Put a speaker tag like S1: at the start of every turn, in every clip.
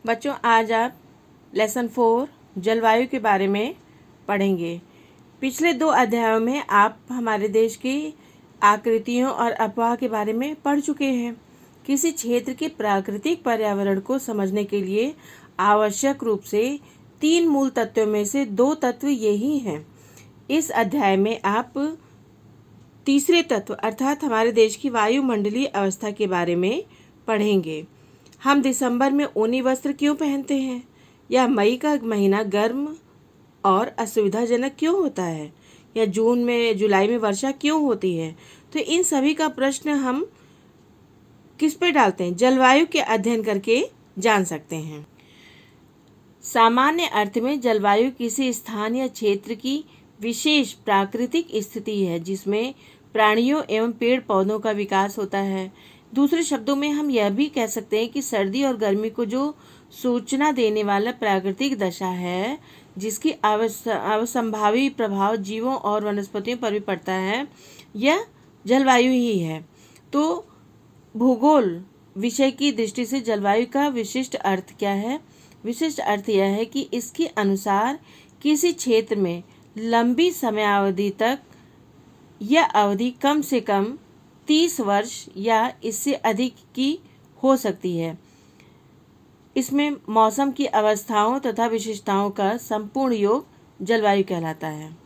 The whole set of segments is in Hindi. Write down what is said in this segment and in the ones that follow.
S1: बच्चों, आज आप लेसन 4 जलवायु के बारे में पढ़ेंगे। पिछले 2 अध्यायों में आप हमारे देश की आकृतियों और अफवाह के बारे में पढ़ चुके हैं। किसी क्षेत्र के प्राकृतिक पर्यावरण को समझने के लिए आवश्यक रूप से 3 मूल तत्वों में से 2 तत्व यही हैं। इस अध्याय में आप तीसरे तत्व अर्थात हमारे देश की वायुमंडलीय अवस्था के बारे में पढ़ेंगे। हम दिसंबर में ऊनी वस्त्र क्यों पहनते हैं, या मई का महीना गर्म और असुविधाजनक क्यों होता है, या जून में जुलाई में वर्षा क्यों होती है। तो इन सभी का प्रश्न हम किस पे डालते हैं? जलवायु के अध्ययन करके जान सकते हैं। सामान्य अर्थ में जलवायु किसी स्थान या क्षेत्र की विशेष प्राकृतिक स्थिति है जिसमें प्राणियों एवं पेड़ पौधों का विकास होता है। दूसरे शब्दों में हम यह भी कह सकते हैं कि सर्दी और गर्मी को जो सूचना देने वाला प्राकृतिक दशा है, जिसकी अवसंभावी प्रभाव जीवों और वनस्पतियों पर भी पड़ता है, यह जलवायु ही है। तो भूगोल विषय की दृष्टि से जलवायु का विशिष्ट अर्थ क्या है? विशिष्ट अर्थ यह है कि इसके अनुसार किसी क्षेत्र में लंबी समयावधि तक यह अवधि कम से कम 30 वर्ष या इससे अधिक की हो सकती है। इसमें मौसम की अवस्थाओं तथा विशेषताओं का संपूर्ण योग जलवायु कहलाता है।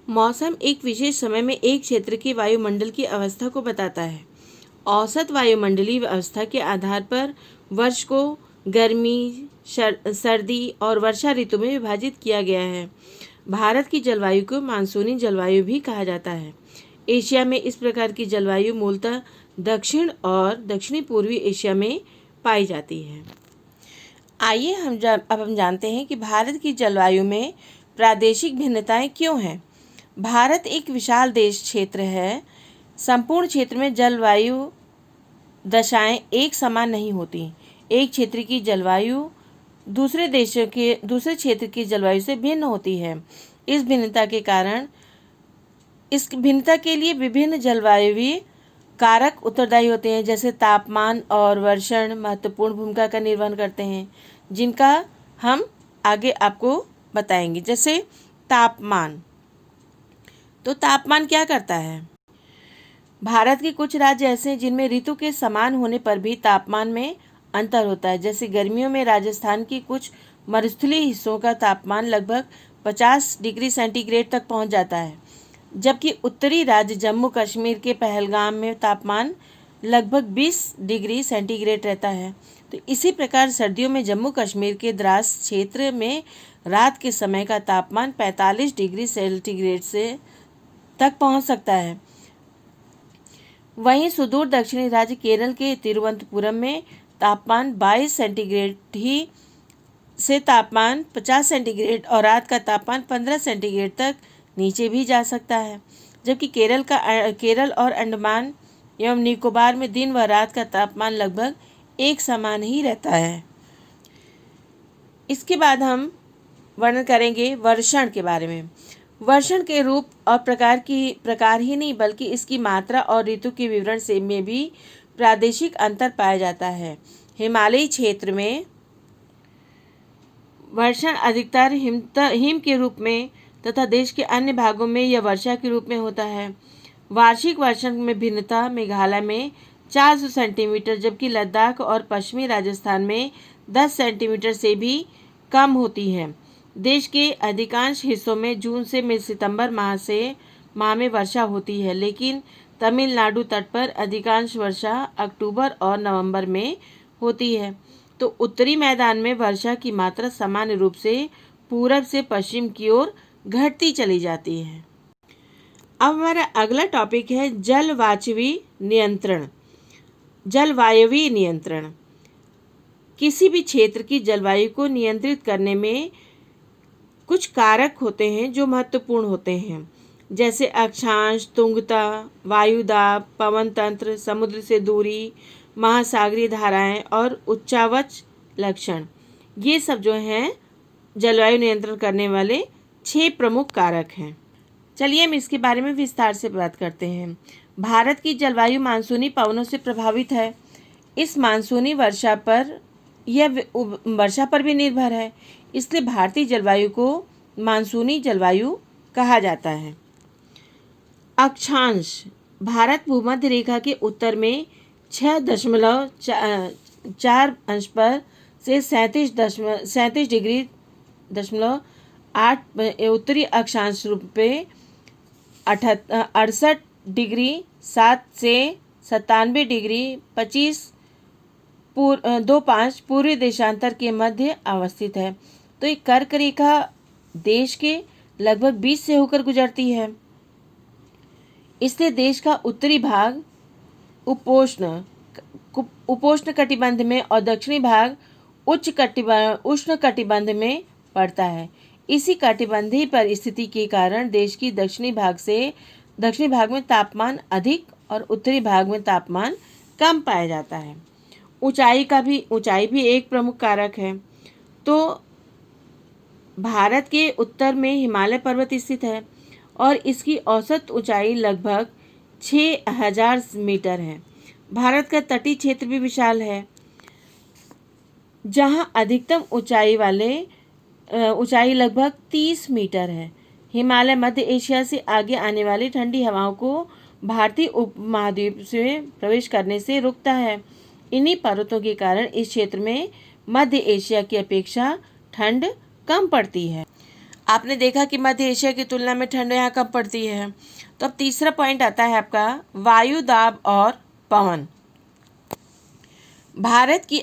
S1: मौसम एक विशेष समय में एक क्षेत्र की वायुमंडल की अवस्था को बताता है। औसत वायुमंडलीय अवस्था के आधार पर वर्ष को गर्मी, सर्दी और वर्षा ऋतु में विभाजित किया गया है। भारत की जलवायु को मानसूनी जलवायु भी कहा जाता है। एशिया में इस प्रकार की जलवायु मूलतः दक्षिण और दक्षिणी पूर्वी एशिया में पाई जाती है। आइए अब हम जानते हैं कि भारत की जलवायु में प्रादेशिक भिन्नताएं क्यों हैं। भारत एक विशाल देश क्षेत्र है। संपूर्ण क्षेत्र में जलवायु दशाएं एक समान नहीं होती। एक क्षेत्र की जलवायु दूसरे क्षेत्र की जलवायु से भिन्न होती है। इस भिन्नता के लिए विभिन्न जलवायुवीय कारक उत्तरदायी होते हैं, जैसे तापमान और वर्षण महत्वपूर्ण भूमिका का निर्वहन करते हैं, जिनका हम आगे आपको बताएंगे। जैसे तापमान, तो तापमान क्या करता है? भारत के कुछ राज्य ऐसे हैं जिनमें ऋतु के समान होने पर भी तापमान में अंतर होता है। जैसे गर्मियों में राजस्थान के कुछ मरुस्थलीय हिस्सों का तापमान लगभग 50 डिग्री सेंटीग्रेड तक पहुंच जाता है, जबकि उत्तरी राज्य जम्मू कश्मीर के पहलगाम में तापमान लगभग 20 डिग्री सेंटीग्रेड रहता है। तो इसी प्रकार सर्दियों में जम्मू कश्मीर के द्रास क्षेत्र में रात के समय का तापमान 45 डिग्री सेंटीग्रेड से तक पहुंच सकता है। वहीं सुदूर दक्षिणी राज्य केरल के तिरुवनंतपुरम में तापमान 22 सेंटीग्रेड ही से तापमान 50 सेंटीग्रेड और रात का तापमान 15 सेंटीग्रेड तक नीचे भी जा सकता है। जबकि केरल और अंडमान एवं निकोबार में दिन व रात का तापमान लगभग एक समान ही रहता है। इसके बाद हम वर्णन करेंगे वर्षण के बारे में। वर्षण के रूप और प्रकार ही नहीं बल्कि इसकी मात्रा और ऋतु के विवरण से में भी प्रादेशिक अंतर पाया जाता है। हिमालयी क्षेत्र में वर्षण अधिकतर हिम के रूप में तथा देश के अन्य भागों में यह वर्षा के रूप में होता है। वार्षिक वर्षण में भिन्नता मेघालय में 400 सेंटीमीटर, जबकि लद्दाख और पश्चिमी राजस्थान में 10 सेंटीमीटर से भी कम होती है। देश के अधिकांश हिस्सों में जून से सितंबर माह में वर्षा होती है, लेकिन तमिलनाडु तट पर अधिकांश वर्षा अक्टूबर और नवंबर में होती है। तो उत्तरी मैदान में वर्षा की मात्रा सामान्य रूप से पूरब से पश्चिम की ओर घटती चली जाती है। अब हमारा अगला टॉपिक है जलवायवीय नियंत्रण। किसी भी क्षेत्र की जलवायु को नियंत्रित करने में कुछ कारक होते हैं जो महत्वपूर्ण होते हैं, जैसे अक्षांश, तुंगता, वायुदाब, पवन तंत्र, समुद्र से दूरी, महासागरीय धाराएं और उच्चावच लक्षण। ये सब जो हैं जलवायु नियंत्रण करने वाले 6 प्रमुख कारक हैं। चलिए हम इसके बारे में विस्तार से बात करते हैं। भारत की जलवायु मानसूनी पवनों से प्रभावित है। इस मानसूनी वर्षा पर वर्षा पर भी निर्भर है, इसलिए भारतीय जलवायु को मानसूनी जलवायु कहा जाता है। अक्षांश: भारत भूमध्य रेखा के उत्तर में 6.4 पर से 37.8 उत्तरी अक्षांश रूप पे 68.7 से 97.25 पूर्वी देशांतर के मध्य अवस्थित है। तो ये कर्क रेखा देश के लगभग 20 से होकर गुजरती है, इसलिए देश का उत्तरी भाग उपोष्ण कटिबंध में और दक्षिणी भाग उष्ण कटिबंध में पड़ता है। इसी कटिबंधीय परिस्थिति के कारण देश की दक्षिणी भाग में तापमान अधिक और उत्तरी भाग में तापमान कम पाया जाता है। ऊंचाई भी एक प्रमुख कारक है। तो भारत के उत्तर में हिमालय पर्वत स्थित है और इसकी औसत ऊंचाई लगभग 6000 मीटर है। भारत का तटीय क्षेत्र भी विशाल है, जहां अधिकतम ऊंचाई लगभग 30 मीटर है। हिमालय मध्य एशिया से आगे आने वाली ठंडी हवाओं को भारतीय उपमहाद्वीप से प्रवेश करने से रोकता है। इन्हीं पर्वतों के कारण इस क्षेत्र में मध्य एशिया की अपेक्षा ठंड कम पड़ती है। आपने देखा कि मध्य एशिया की तुलना में ठंड यहाँ कम पड़ती है। तो अब तीसरा पॉइंट आता है आपका वायु दाब और पवन। भारत की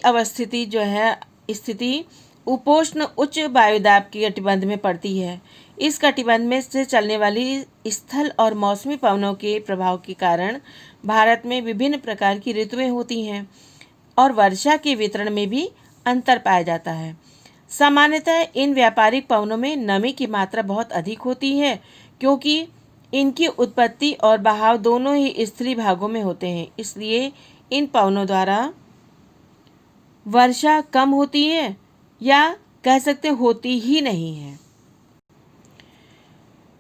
S1: स्थिति उपोष्ण उच्च वायुदाब की कटिबंध में पड़ती है। इस कटिबंध में से चलने वाली स्थल और मौसमी पवनों के प्रभाव के कारण भारत में विभिन्न प्रकार की ऋतुएं होती हैं और वर्षा के वितरण में भी अंतर पाया जाता है। सामान्यतः इन व्यापारिक पवनों में नमी की मात्रा बहुत अधिक होती है, क्योंकि इनकी उत्पत्ति और बहाव दोनों ही स्तरीय भागों में होते हैं। इसलिए इन पवनों द्वारा वर्षा कम होती है या कह सकते होती ही नहीं है।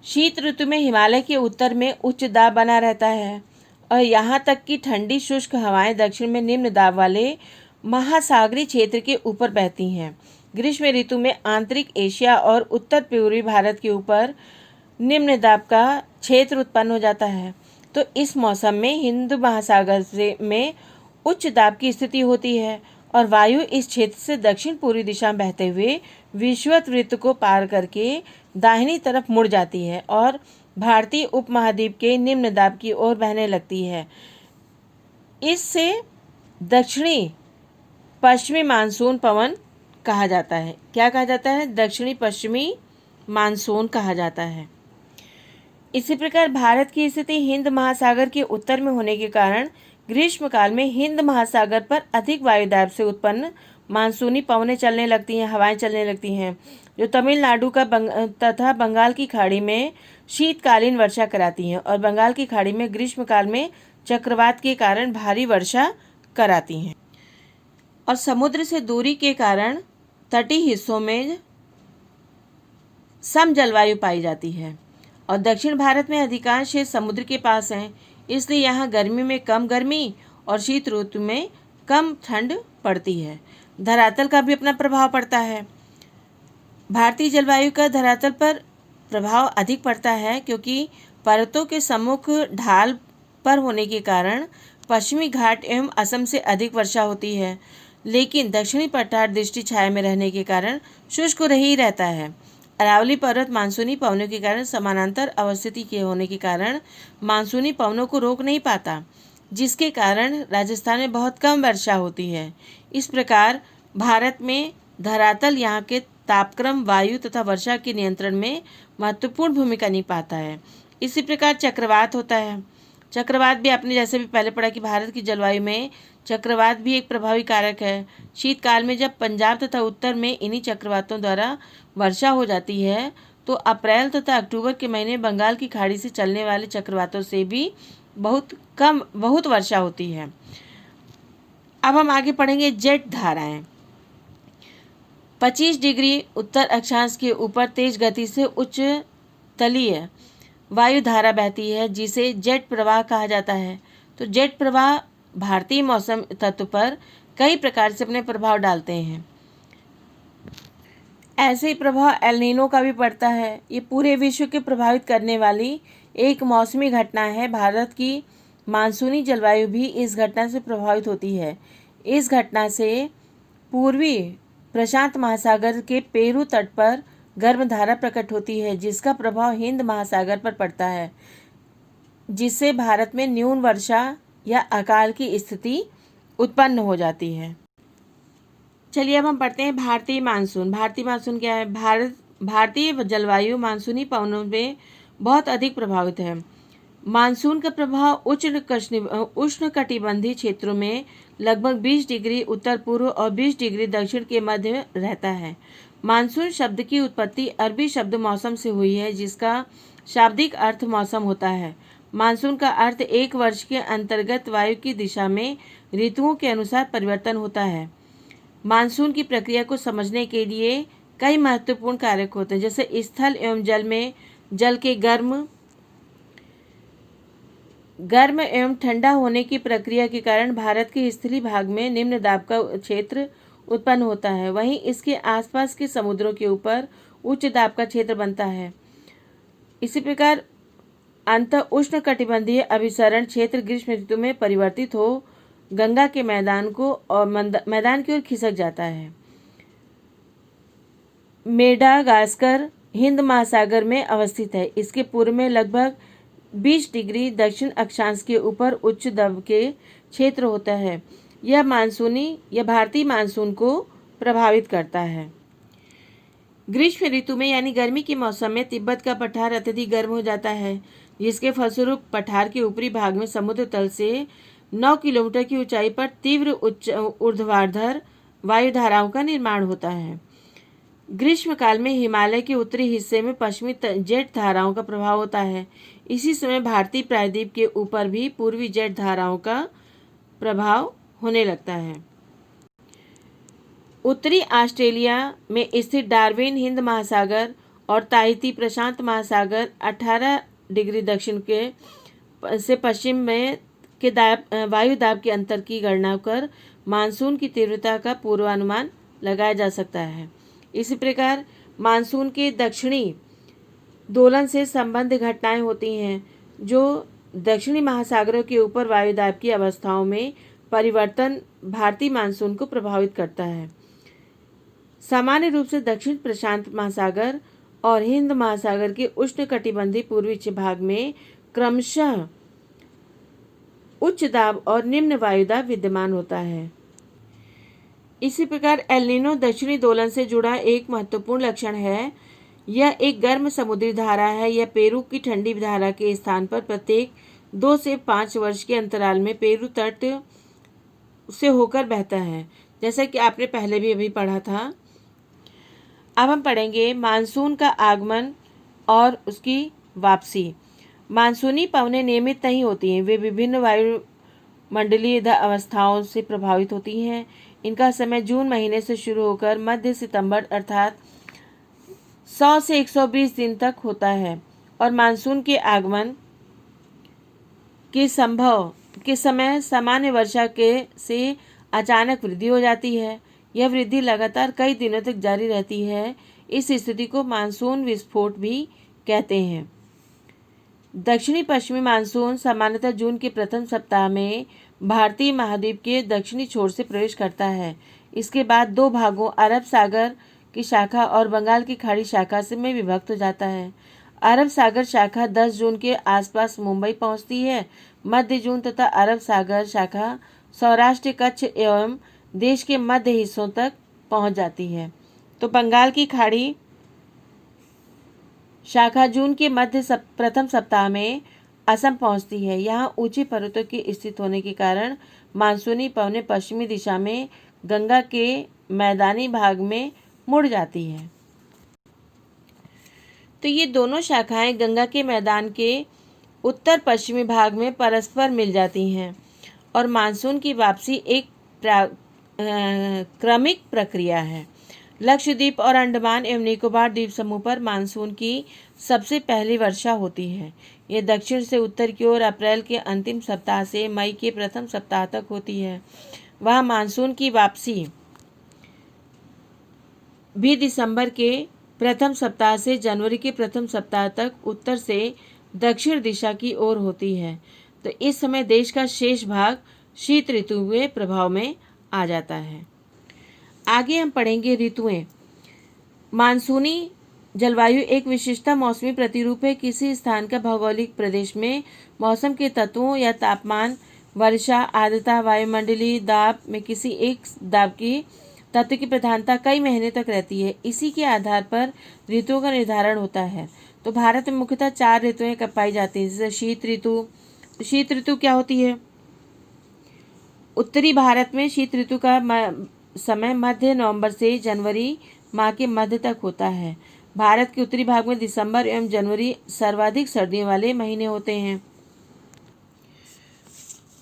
S1: शीत ऋतु में हिमालय के उत्तर में उच्च दाब बना रहता है और यहाँ तक कि ठंडी शुष्क हवाएं दक्षिण में निम्न दाब वाले महासागरीय क्षेत्र के ऊपर बहती हैं। ग्रीष्म ऋतु में आंतरिक एशिया और उत्तर पूर्वी भारत के ऊपर निम्न दाब का क्षेत्र उत्पन्न हो जाता है। तो इस मौसम में हिंद महासागर में उच्च दाब की स्थिति होती है और वायु इस क्षेत्र से दक्षिण पूर्वी दिशा में बहते हुए विषुवत वृत्त को पार करके दाहिनी तरफ मुड़ जाती है और भारतीय उपमहाद्वीप के निम्न दाब की ओर बहने लगती है। इससे दक्षिणी पश्चिमी मानसून पवन कहा जाता है। क्या कहा जाता है? दक्षिणी पश्चिमी मानसून कहा जाता है। इसी प्रकार भारत की स्थिति हिंद महासागर के उत्तर में होने के कारण ग्रीष्म काल में हिंद महासागर पर अधिक वायुदाब से उत्पन्न मानसूनी पवनें चलने लगती हैं, हवाएं चलने लगती हैं, जो तमिलनाडु तथा बंगाल की खाड़ी में शीतकालीन वर्षा कराती हैं और बंगाल की खाड़ी में ग्रीष्म काल में चक्रवात के कारण भारी वर्षा कराती हैं। और समुद्र से दूरी के कारण तटीय हिस्सों में सम जलवायु पाई जाती है और दक्षिण भारत में अधिकांश क्षेत्र समुद्र के पास हैं, इसलिए यहाँ गर्मी में कम गर्मी और शीत ऋतु में कम ठंड पड़ती है। धरातल का भी अपना प्रभाव पड़ता है। भारतीय जलवायु का धरातल पर प्रभाव अधिक पड़ता है, क्योंकि पर्वतों के सम्मुख ढाल पर होने के कारण पश्चिमी घाट एवं असम से अधिक वर्षा होती है, लेकिन दक्षिणी पठार दृष्टि छाया में रहने के कारण शुष्क ही रहता है। अरावली पर्वत मानसूनी पवनों के कारण समानांतर अवस्थिति के होने के कारण मानसूनी पवनों को रोक नहीं पाता, जिसके कारण राजस्थान में बहुत कम वर्षा होती है। इस प्रकार भारत में धरातल यहाँ के तापक्रम, वायु तथा वर्षा के नियंत्रण में महत्वपूर्ण भूमिका निभाता है। इसी प्रकार चक्रवात होता है। चक्रवात भी आपने जैसे भी पहले पढ़ा कि भारत की जलवायु में चक्रवात भी एक प्रभावी कारक है। शीतकाल में जब पंजाब तथा उत्तर में इन्हीं चक्रवातों द्वारा वर्षा हो जाती है, तो अप्रैल तथा अक्टूबर के महीने बंगाल की खाड़ी से चलने वाले चक्रवातों से भी बहुत वर्षा होती है। अब हम आगे पढ़ेंगे जेट धाराएं। 25 डिग्री उत्तर अक्षांश के ऊपर तेज गति से उच्च तलीय वायु धारा बहती है, जिसे जेट प्रवाह कहा जाता है। तो जेट प्रवाह भारतीय मौसम तत्व पर कई प्रकार से अपने प्रभाव डालते हैं। ऐसे ही प्रभाव एल नीनो का भी पड़ता है। ये पूरे विश्व के प्रभावित करने वाली एक मौसमी घटना है। भारत की मानसूनी जलवायु भी इस घटना से प्रभावित होती है। इस घटना से पूर्वी प्रशांत महासागर के पेरू तट पर गर्मधारा प्रकट होती है, जिसका प्रभाव हिंद महासागर पर पड़ता है, जिससे भारत में न्यून वर्षा या अकाल की स्थिति उत्पन्न हो जाती है। चलिए अब हम पढ़ते हैं भारतीय मानसून। भारतीय मानसून क्या है? भारतीय जलवायु मानसूनी पवनों में बहुत अधिक प्रभावित है। मानसून का प्रभाव उष्णकटिबंधीय क्षेत्रों में लगभग 20 डिग्री उत्तर पूर्व और 20 डिग्री दक्षिण के मध्य में रहता है। मानसून शब्द की उत्पत्ति अरबी शब्द मौसम से हुई है, जिसका शाब्दिक अर्थ मौसम होता है। मानसून का अर्थ एक वर्ष के अंतर्गत वायु की दिशा में ऋतुओं के अनुसार परिवर्तन होता है। मानसून की प्रक्रिया को समझने के लिए कई महत्वपूर्ण कारक होते हैं, जैसे स्थल एवं जल में जल के गर्म एवं ठंडा होने की प्रक्रिया के कारण भारत के स्थलीय भाग में निम्न दाब का क्षेत्र उत्पन्न होता है। वहीं इसके आसपास के समुद्रों के ऊपर उच्च दाब का क्षेत्र बनता है। इसी प्रकार अंत उष्णकटिबंधीय अभिसरण क्षेत्र ग्रीष्म ऋतु में परिवर्तित हो गंगा के मैदान की ओर खिसक जाता है। मेडागास्कर हिंद महासागर में अवस्थित है। इसके पूर्व में लगभग 20 डिग्री दक्षिण अक्षांश के ऊपर उच्च दब के क्षेत्र होता है। यह भारतीय मानसून को प्रभावित करता है। ग्रीष्म ऋतु में यानी गर्मी के मौसम में तिब्बत का पठार अत्यधिक गर्म हो जाता है, जिसके फलस्वरूप पठार के ऊपरी भाग में समुद्र तल से 9 किलोमीटर की ऊंचाई पर तीव्र ऊर्ध्वाधर वायुधाराओं का निर्माण होता है। ग्रीष्म काल में हिमालय के उत्तरी हिस्से में पश्चिमी जेट धाराओं का प्रभाव होता है। इसी समय भारतीय प्रायद्वीप के ऊपर भी पूर्वी जेट धाराओं का प्रभाव होने लगता है। उत्तरी ऑस्ट्रेलिया में स्थित डार्विन हिंद महासागर और ताहिती प्रशांत महासागर 18 डिग्री दक्षिण से पश्चिम में के वायु दाब के अंतर की गणना कर मानसून की तीव्रता का पूर्वानुमान लगाया जा सकता है। इसी प्रकार मानसून के दक्षिणी दोलन से संबंध घटनाएं होती हैं, जो दक्षिणी महासागरों के ऊपर वायुदाब की अवस्थाओं में परिवर्तन भारतीय मानसून को प्रभावित करता है। सामान्य रूप से दक्षिण प्रशांत महासागर और हिंद महासागर के उष्णकटिबंधीय पूर्वी भाग में क्रमशः उच्च दाब और निम्न वायुदाब विद्यमान होता है। इसी प्रकार एल नीनो दक्षिणी दोलन से जुड़ा एक महत्वपूर्ण लक्षण है। यह एक गर्म समुद्री धारा है। यह पेरू की ठंडी धारा के स्थान पर प्रत्येक 2 से 5 वर्ष के अंतराल में पेरू तट से होकर बहता है, जैसा कि आपने पहले भी अभी पढ़ा था। अब हम पढ़ेंगे मानसून का आगमन और उसकी वापसी। मानसूनी पवनें नियमित नहीं होती हैं। वे विभिन्न वायुमंडलीय अवस्थाओं से प्रभावित होती हैं। इनका समय जून महीने से शुरू होकर मध्य सितंबर अर्थात 100 से 120 दिन तक होता है और मानसून के आगमन के समय सामान्य वर्षा से अचानक वृद्धि हो जाती है। यह वृद्धि लगातार कई दिनों तक जारी रहती है। इस स्थिति को मानसून विस्फोट भी कहते हैं। दक्षिणी पश्चिमी मानसून सामान्यतः जून के प्रथम सप्ताह में भारतीय महाद्वीप के दक्षिणी छोर से प्रवेश करता है। इसके बाद 2 भागों अरब सागर की शाखा और बंगाल की खाड़ी शाखा में विभक्त हो जाता है। अरब सागर शाखा 10 जून के आसपास मुंबई पहुंचती है। मध्य जून तथा अरब सागर शाखा सौराष्ट्र, कच्छ एवं देश के मध्य हिस्सों तक पहुंच जाती है। तो बंगाल की खाड़ी शाखा जून के प्रथम सप्ताह में असम पहुंचती है। यहाँ ऊंचे पर्वतों के स्थित होने के कारण मानसूनी पवनें पश्चिमी दिशा में गंगा के मैदानी भाग में मुड़ जाती है। तो ये दोनों शाखाएं गंगा के मैदान के उत्तर पश्चिमी भाग में परस्पर मिल जाती हैं और मानसून की वापसी एक क्रमिक प्रक्रिया है। लक्षद्वीप और अंडमान एवं निकोबार द्वीप समूह पर मानसून की सबसे पहली वर्षा होती है। ये दक्षिण से उत्तर की ओर अप्रैल के अंतिम सप्ताह से मई के प्रथम सप्ताह तक होती है। वह मानसून की वापसी भी दिसंबर के प्रथम सप्ताह से जनवरी के प्रथम सप्ताह तक उत्तर से दक्षिण दिशा की ओर होती है। तो इस समय देश का शेष भाग शीत ऋतु के प्रभाव में आ जाता है। आगे हम पढ़ेंगे ऋतुएं। मानसूनी जलवायु एक विशिष्ट मौसमी प्रतिरूप है। किसी स्थान का भौगोलिक प्रदेश में मौसम के तत्वों या तापमान, वर्षा, आर्द्रता, वायुमंडलीय दाब में किसी एक दाब की तत्व की प्रधानता कई महीने तक रहती है। इसी के आधार पर ऋतुओं का निर्धारण होता है। तो भारत में मुख्यतः 4 ऋतुएं पाई जाती हैं, जैसे शीत ऋतु। शीत ऋतु क्या होती है? उत्तरी भारत में शीत ऋतु का समय मध्य नवंबर से जनवरी माह के मध्य तक होता है। भारत के उत्तरी भाग में दिसंबर एवं जनवरी सर्वाधिक सर्दियों वाले महीने होते हैं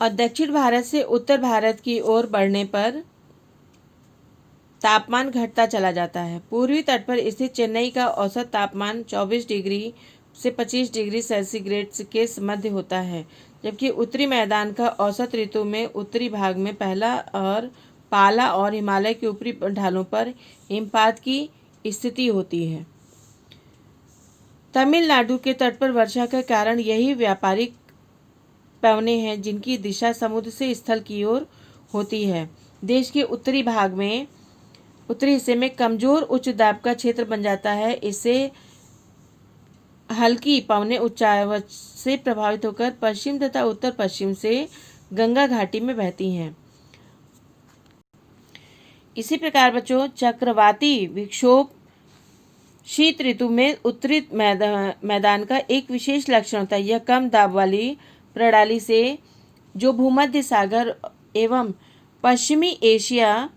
S1: और दक्षिण भारत से उत्तर भारत की ओर बढ़ने पर तापमान घटता चला जाता है। पूर्वी तट पर स्थित चेन्नई का औसत तापमान 24 डिग्री से 25 डिग्री सेंटीग्रेड के मध्य होता है, जबकि उत्तरी मैदान का औसत ऋतु में उत्तरी भाग में पाला और हिमालय के ऊपरी ढालों पर हिमपात की स्थिति होती है। तमिलनाडु के तट पर वर्षा का कारण यही व्यापारिक पवने हैं, जिनकी दिशा समुद्र से स्थल की ओर होती है। देश के उत्तरी हिस्से में कमजोर उच्च दाब का क्षेत्र बन जाता है। इससे हल्की पवने ऊंचाई से प्रभावित होकर पश्चिम तथा उत्तर पश्चिम से गंगा घाटी में बहती हैं। इसी प्रकार बच्चों, चक्रवाती विक्षोभ शीत ऋतु में उत्तरी मैदान का एक विशेष लक्षण होता है। यह कम दाब वाली प्रणाली से जो भूमध्य सागर एवं पश्चिमी एशिया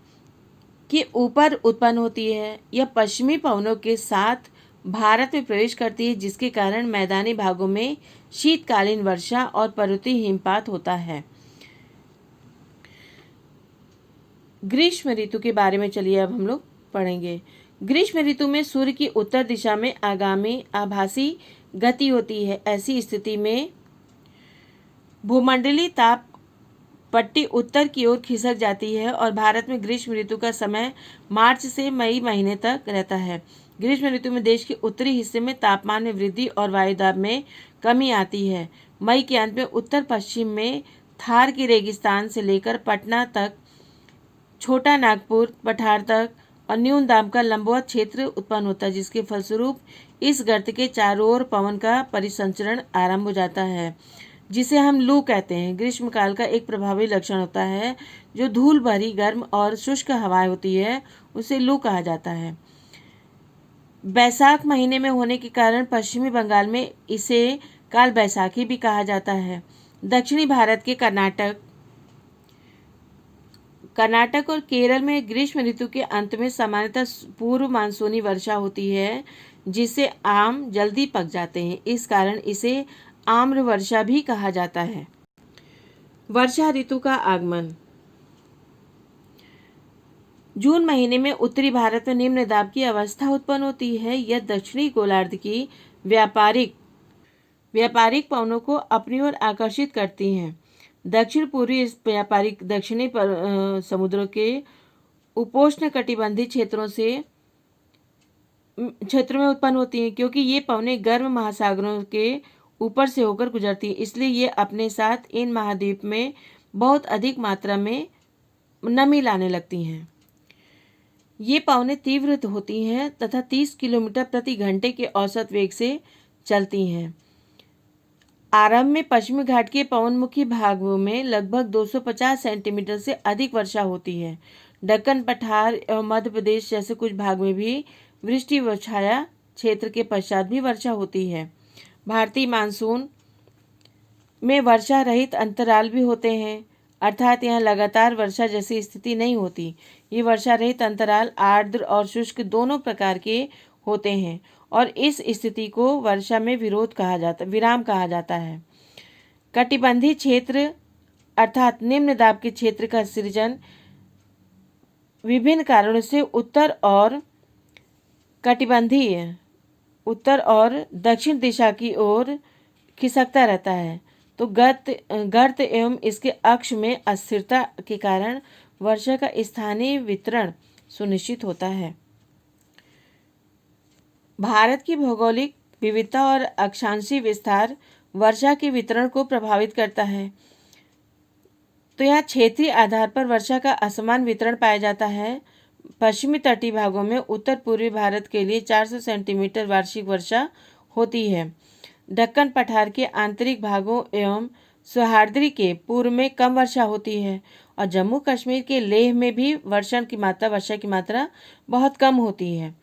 S1: के ऊपर उत्पन्न होती है, यह पश्चिमी पवनों के साथ भारत में प्रवेश करती है, जिसके कारण मैदानी भागों में शीतकालीन वर्षा और पर्वतीय हिमपात होता है। ग्रीष्म ऋतु के बारे में चलिए अब हम लोग पढ़ेंगे। ग्रीष्म ऋतु में सूर्य की उत्तर दिशा में आभासी गति होती है। ऐसी स्थिति में भूमंडलीय ताप पट्टी उत्तर की ओर खिसक जाती है और भारत में ग्रीष्म ऋतु का समय मार्च से मई महीने तक रहता है। ग्रीष्म ऋतु में देश के उत्तरी हिस्से में तापमान में वृद्धि और वायुदाब में कमी आती है। मई के अंत में उत्तर पश्चिम में थार की रेगिस्तान से लेकर पटना तक, छोटा नागपुर, पठार तक और न्यून दाब का लंबवत क्षेत्र उत्पन्न होता है, जिसके फलस्वरूप इस गर्त के चारों ओर पवन का परिसंचरण आरंभ हो जाता है, जिसे हम लू कहते हैं। ग्रीष्मकाल का एक प्रभावी लक्षण होता है, जो धूल भरी गर्म और शुष्क हवाएं होती है, उसे लू कहा जाता है। बैसाख महीने में होने के कारण पश्चिमी बंगाल में इसे काल बैसाखी भी कहा जाता है। दक्षिणी भारत के कर्नाटक और केरल में ग्रीष्म ऋतु के अंत में सामान्यतः पूर्व मानसूनी वर्षा होती है, जिससे आम जल्दी पक जाते हैं। इस कारण इसे आम्र वर्षा भी कहा जाता है। वर्षा ऋतु का आगमन। जून महीने में उत्तरी भारत में निम्न दाब की अवस्था उत्पन्न होती है। यह दक्षिणी गोलार्ध की व्यापारिक पवनों को अपनी ओर आकर्षित करती हैं। दक्षिण पूर्वी व्यापारिक दक्षिणी समुद्रों के उपोष्ण कटिबंधीय क्षेत्रों में उत्पन्न होती हैं, क्योंकि ये पवनें गर्म महासागरों के ऊपर से होकर गुजरती हैं। इसलिए ये अपने साथ इन महाद्वीप में बहुत अधिक मात्रा में नमी लाने लगती हैं। ये पवनें तीव्र होती हैं तथा 30 किलोमीटर प्रति घंटे के औसत वेग से चलती हैं। आरंभ में पश्चिमी घाट के पवनमुखी भागों में लगभग 250 सेंटीमीटर से अधिक वर्षा होती है। दक्कन, पठार एवं मध्य प्रदेश जैसे कुछ भाग में भी वृष्टि व छाया क्षेत्र के पश्चात भी वर्षा होती है। भारतीय मानसून में वर्षा रहित अंतराल भी होते हैं, अर्थात यहाँ लगातार वर्षा जैसी स्थिति नहीं होती। ये वर्षा रहित अंतराल आर्द्र और शुष्क दोनों प्रकार के होते हैं और इस स्थिति को वर्षा में विराम कहा जाता है। कटिबंधीय क्षेत्र अर्थात निम्न दाब के क्षेत्र का सृजन विभिन्न कारणों से उत्तर और कटिबंधीय उत्तर और दक्षिण दिशा की ओर खिसकता रहता है। तो गर्त एवं इसके अक्ष में अस्थिरता के कारण वर्षा का स्थानीय वितरण सुनिश्चित होता है। भारत की भौगोलिक विविधता और अक्षांशीय विस्तार वर्षा के वितरण को प्रभावित करता है। तो यहाँ क्षेत्रीय आधार पर वर्षा का असमान वितरण पाया जाता है। पश्चिमी तटीय भागों में उत्तर पूर्वी भारत के लिए 400 सेंटीमीटर वार्षिक वर्षा होती है। दक्कन पठार के आंतरिक भागों एवं सह्याद्री के पूर्व में कम वर्षा होती है और जम्मू कश्मीर के लेह में भी वर्षा की मात्रा बहुत कम होती है।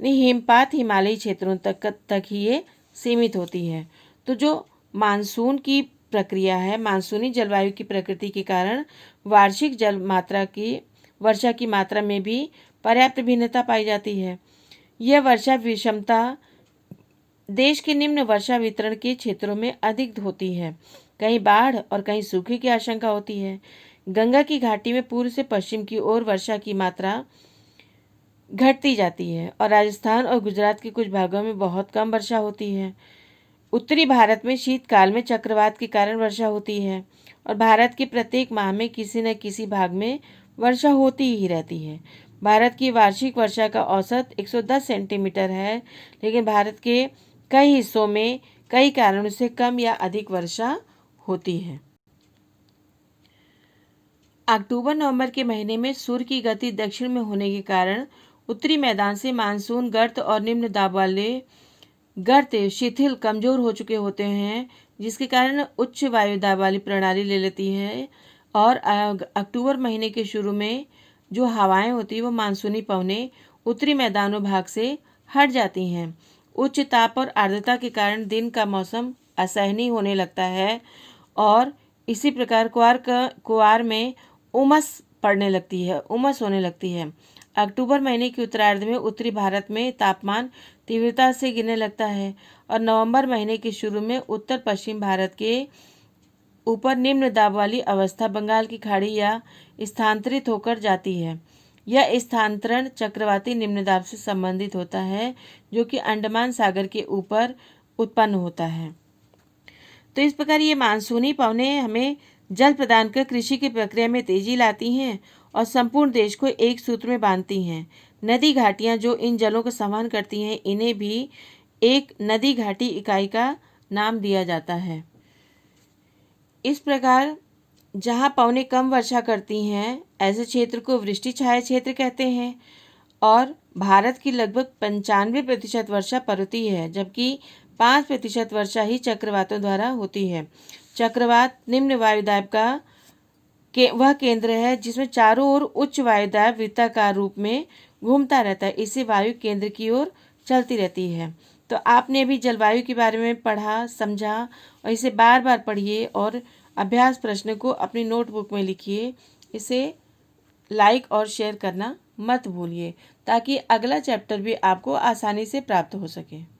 S1: हिमपात हिमालयी क्षेत्रों तक ही ये सीमित होती है। तो जो मानसून की प्रक्रिया है, मानसूनी जलवायु की प्रकृति के कारण वार्षिक वर्षा की मात्रा में भी पर्याप्त भिन्नता पाई जाती है। यह वर्षा विषमता देश के निम्न वर्षा वितरण के क्षेत्रों में अधिक होती है। कहीं बाढ़ और कहीं सूखे की आशंका होती है। गंगा की घाटी में पूर्व से पश्चिम की ओर वर्षा की मात्रा घटती जाती है और राजस्थान और गुजरात के कुछ भागों में बहुत कम वर्षा होती है। उत्तरी भारत में शीतकाल में चक्रवात के कारण वर्षा होती है और भारत के प्रत्येक माह में किसी न किसी भाग में वर्षा होती ही रहती है। भारत की वार्षिक वर्षा का औसत 110 सेंटीमीटर है, लेकिन भारत के कई हिस्सों में कई कारणों से कम या अधिक वर्षा होती है। अक्टूबर नवंबर के महीने में सूर्य की गति दक्षिण में होने के कारण उत्तरी मैदान से मानसून गर्त और निम्न दाब वाले गर्त शिथिल कमजोर हो चुके होते हैं, जिसके कारण उच्च वायु दाब वाली प्रणाली ले लेती है और अक्टूबर महीने के शुरू में जो हवाएं होती है वो मानसूनी पवनें उत्तरी मैदानों भाग से हट जाती हैं। उच्च ताप और आर्द्रता के कारण दिन का मौसम असहनीय होने लगता है और इसी प्रकार कुआर में उमस होने लगती है। अक्टूबर महीने के उत्तरार्ध में उत्तरी भारत में तापमान तीव्रता से गिरने लगता है और नवंबर महीने के शुरू में उत्तर पश्चिम भारत के ऊपर निम्न दाब वाली अवस्था बंगाल की खाड़ी या स्थानांतरित होकर जाती है। यह स्थानांतरण चक्रवाती निम्न दाब से संबंधित होता है, जो कि अंडमान सागर के ऊपर उत्पन्न होता है। तो इस प्रकार ये मानसूनी पवनें हमें जल प्रदान कर कृषि की प्रक्रिया में तेजी लाती हैं और संपूर्ण देश को एक सूत्र में बांधती हैं। नदी घाटियां जो इन जलों का संवहन करती हैं, इन्हें भी एक नदी घाटी इकाई का नाम दिया जाता है। इस प्रकार जहाँ पवनें कम वर्षा करती हैं, ऐसे क्षेत्र को वृष्टि छाया क्षेत्र कहते हैं और भारत की लगभग 95% वर्षा पर्वतीय है, जबकि 5% वर्षा ही चक्रवातों द्वारा होती है। चक्रवात निम्न वायुदाब का वह केंद्र है जिसमें चारों ओर उच्च वायुदाब वृत्ताकार रूप में घूमता रहता है। इससे वायु केंद्र की ओर चलती रहती है। तो आपने अभी जलवायु के बारे में पढ़ा, समझा और इसे बार बार पढ़िए और अभ्यास प्रश्न को अपनी नोटबुक में लिखिए। इसे लाइक और शेयर करना मत भूलिए ताकि अगला चैप्टर भी आपको आसानी से प्राप्त हो सके।